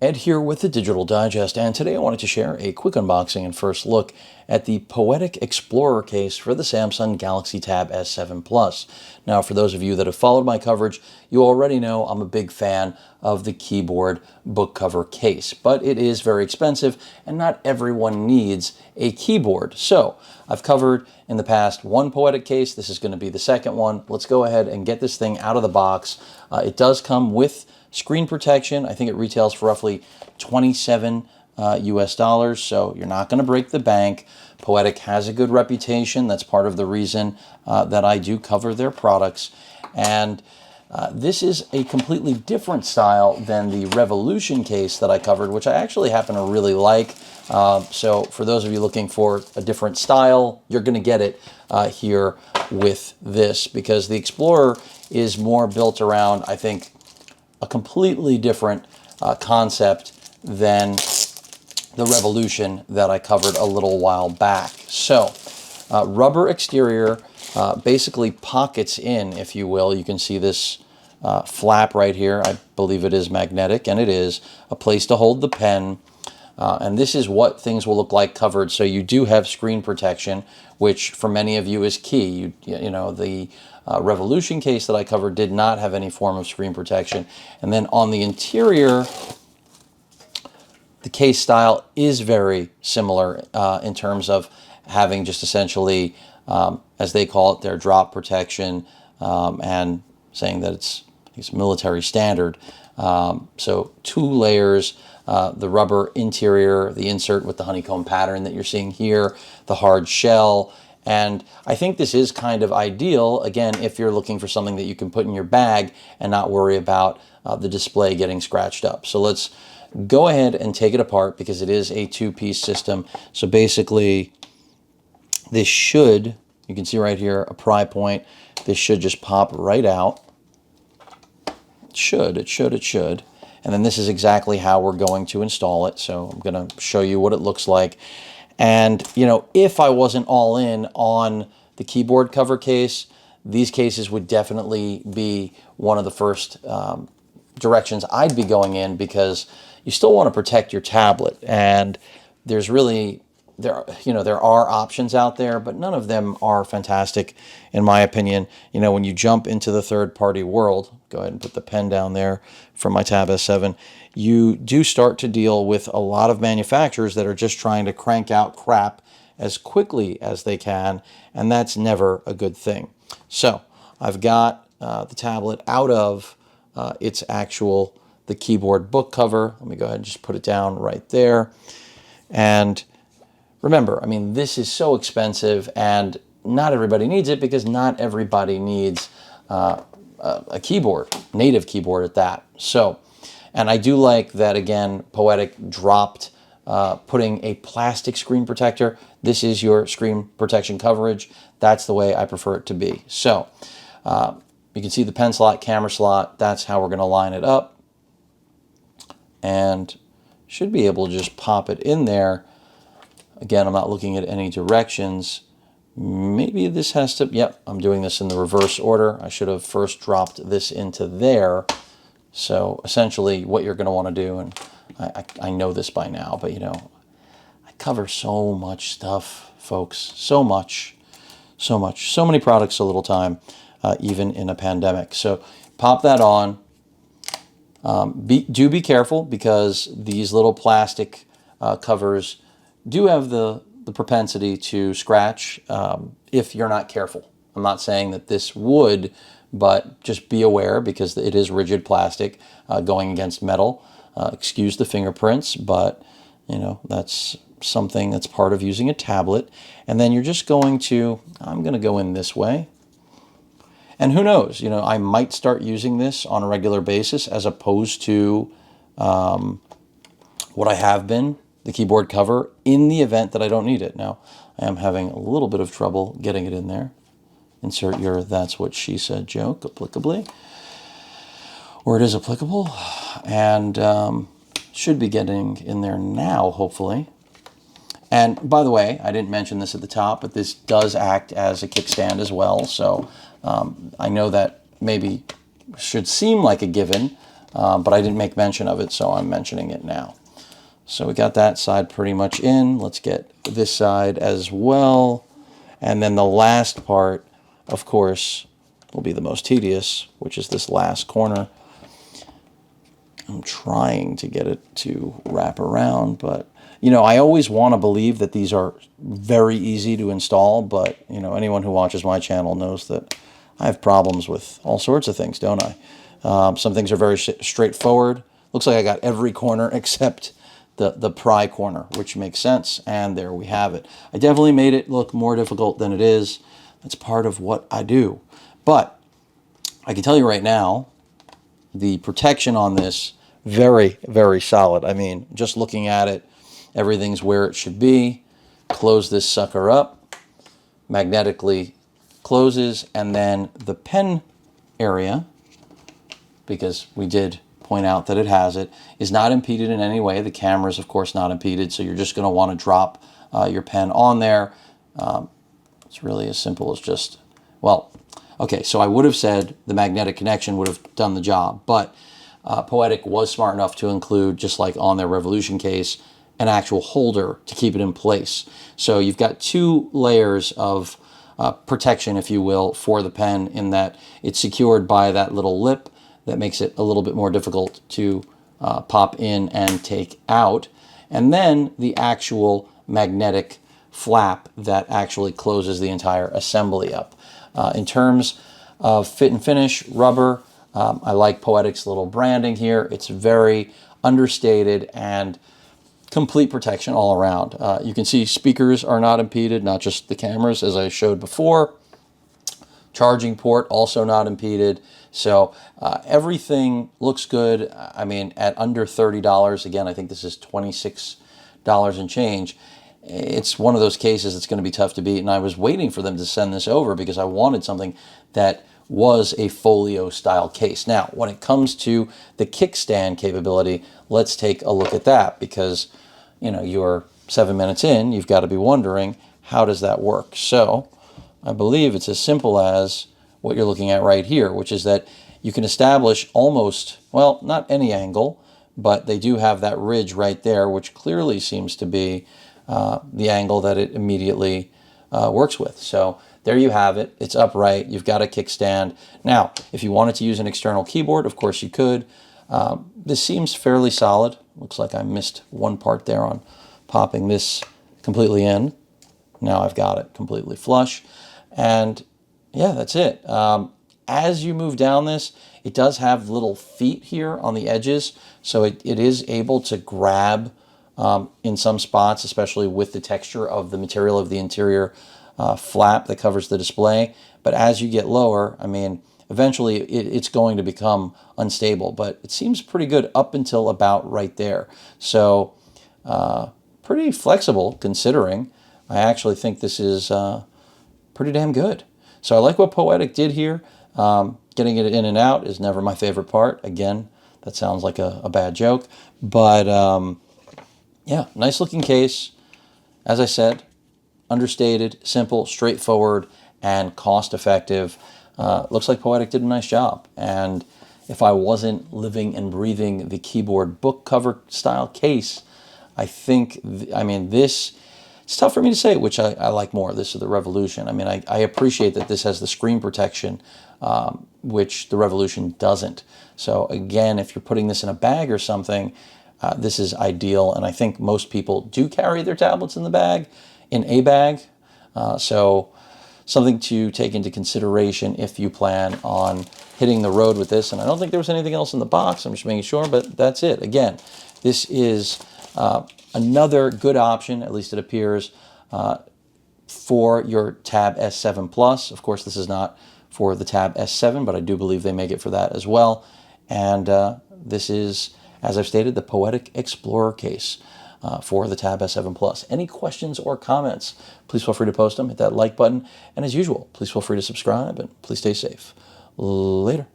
Ed here with the Digital Digest, and today I wanted to share a quick unboxing and first look at the Poetic Explorer case for the Samsung Galaxy Tab S7 Plus. Now, for those of you that have followed my coverage, you already know I'm a big fan of the keyboard book cover case, but it is very expensive and not everyone needs a keyboard. So I've covered in the past one Poetic case. This is going to be the second one. Let's go ahead and get this thing out of the box. It does come with screen protection. I think it retails for roughly 27 US dollars, so you're not going to break the bank. Poetic has a good reputation. That's part of the reason that I do cover their products. And this is a completely different style than the Revolution case that I covered, which I actually happen to really like. So for those of you looking for a different style, you're going to get it here with this, because the Explorer is more built around, I think, a completely different concept than the Revolution that I covered a little while back. So, rubber exterior basically pockets in, if you will. You can see this flap right here. I believe it is magnetic, and it is a place to hold the pen. And this is what things will look like covered. So you do have screen protection, which for many of you is key. You know, the Revolution case that I covered did not have any form of screen protection. And then on the interior, the case style is very similar in terms of having just essentially, as they call it, their drop protection, and saying that it's military standard. So 2 layers, the rubber interior, the insert with the honeycomb pattern that you're seeing here, the hard shell. And I think this is kind of ideal, again, if you're looking for something that you can put in your bag and not worry about the display getting scratched up. So let's go ahead and take it apart, because it is a 2-piece system. So basically, this should, you can see right here, a pry point. This should just pop right out. It should. And then this is exactly how we're going to install it. So I'm going to show you what it looks like. And, you know, if I wasn't all in on the keyboard cover case, these cases would definitely be one of the first directions I'd be going in, because you still want to protect your tablet. And there's really, there are options out there, but none of them are fantastic, in my opinion. You know, when you jump into the third-party world, go ahead and put the pen down there from my Tab S7, you do start to deal with a lot of manufacturers that are just trying to crank out crap as quickly as they can, and that's never a good thing. So I've got the tablet out of its actual, the keyboard book cover. Let me go ahead and just put it down right there. And remember, I mean, this is so expensive, and not everybody needs it, because not everybody needs a keyboard, native keyboard at that. So, and I do like that, again, Poetic dropped putting a plastic screen protector. This is your screen protection coverage. That's the way I prefer it to be. So you can see the pen slot, camera slot. That's how we're going to line it up. And should be able to just pop it in there. Again, I'm not looking at any directions. Maybe this has to, yep, I'm doing this in the reverse order. I should have first dropped this into there. So essentially what you're going to want to do, and I know this by now, but you know, I cover so much stuff, folks, so many products, so little time, even in a pandemic. So pop that on. Do be careful, because these little plastic covers do have the propensity to scratch if you're not careful. I'm not saying that this would, but just be aware, because it is rigid plastic going against metal. Excuse the fingerprints, but you know, that's something that's part of using a tablet. And then you're just going to, I'm going to go in this way. And who knows, you know, I might start using this on a regular basis, as opposed to what I have been, the keyboard cover, in the event that I don't need it. Now, I am having a little bit of trouble getting it in there. Insert your "that's what she said" joke, applicably. Or it is applicable. And should be getting in there now, hopefully. And by the way, I didn't mention this at the top, but this does act as a kickstand as well. So I know that maybe should seem like a given, but I didn't make mention of it, so I'm mentioning it now. So we got that side pretty much in. Let's get this side as well. And then the last part, of course, will be the most tedious, which is this last corner. I'm trying to get it to wrap around, but you know, I always want to believe that these are very easy to install, but you know, anyone who watches my channel knows that I have problems with all sorts of things, don't I? Some things are very straightforward. Looks like I got every corner except the pry corner, which makes sense, and there we have it. I definitely made it look more difficult than it is. That's part of what I do. But I can tell you right now, the protection on this, very, very solid. I mean, just looking at it, everything's where it should be. Close this sucker up, magnetically closes, and then the pen area, because we did point out that it has it, is not impeded in any way. The camera is, of course, not impeded, so you're just going to want to drop your pen on there. It's really as simple as just, well, okay, so I would have said the magnetic connection would have done the job, but Poetic was smart enough to include, just like on their Revolution case, an actual holder to keep it in place. So you've got two layers of protection, if you will, for the pen, in that it's secured by that little lip that makes it a little bit more difficult to pop in and take out. And then the actual magnetic flap that actually closes the entire assembly up. In terms of fit and finish, rubber, I like Poetic's little branding here. It's very understated and complete protection all around. You can see speakers are not impeded, not just the cameras, as I showed before. Charging port also not impeded. So everything looks good. I mean, at under $30, again, I think this is $26 and change. It's one of those cases that's going to be tough to beat, and I was waiting for them to send this over because I wanted something that was a folio style case. Now, when it comes to the kickstand capability, let's take a look at that, because you know, you're 7 minutes in, you've got to be wondering, how does that work? So I believe it's as simple as what you're looking at right here, which is that you can establish almost, well, not any angle, but they do have that ridge right there, which clearly seems to be the angle that it immediately works with. So there you have it. It's upright. You've got a kickstand. Now, if you wanted to use an external keyboard, of course you could. This seems fairly solid. Looks like I missed one part there on popping this completely in. Now I've got it completely flush. And yeah, that's it. As you move down this, it does have little feet here on the edges, so it is able to grab in some spots, especially with the texture of the material of the interior flap that covers the display. But as you get lower, I mean, eventually it's going to become unstable, but it seems pretty good up until about right there. So pretty flexible considering. I actually think this is pretty damn good. So I like what Poetic did here. Getting it in and out is never my favorite part. Again, that sounds like a bad joke, but yeah, nice looking case. As I said, understated, simple, straightforward, and cost effective. Looks like Poetic did a nice job. And if I wasn't living and breathing the keyboard book cover style case, I think, I mean, this, it's tough for me to say which I like more. This is the Revolution. I mean, I appreciate that this has the screen protection, which the Revolution doesn't. So again, if you're putting this in a bag or something, this is ideal. And I think most people do carry their tablets in a bag. So something to take into consideration if you plan on hitting the road with this. And I don't think there was anything else in the box. I'm just making sure, but that's it. Again, this is another good option, at least it appears, for your Tab S7 Plus. Of course, this is not for the Tab S7, but I do believe they make it for that as well. And this is, as I've stated, the Poetic Explorer case for the Tab S7 Plus. Any questions or comments, please feel free to post them. Hit that like button. And as usual, please feel free to subscribe, and please stay safe. Later.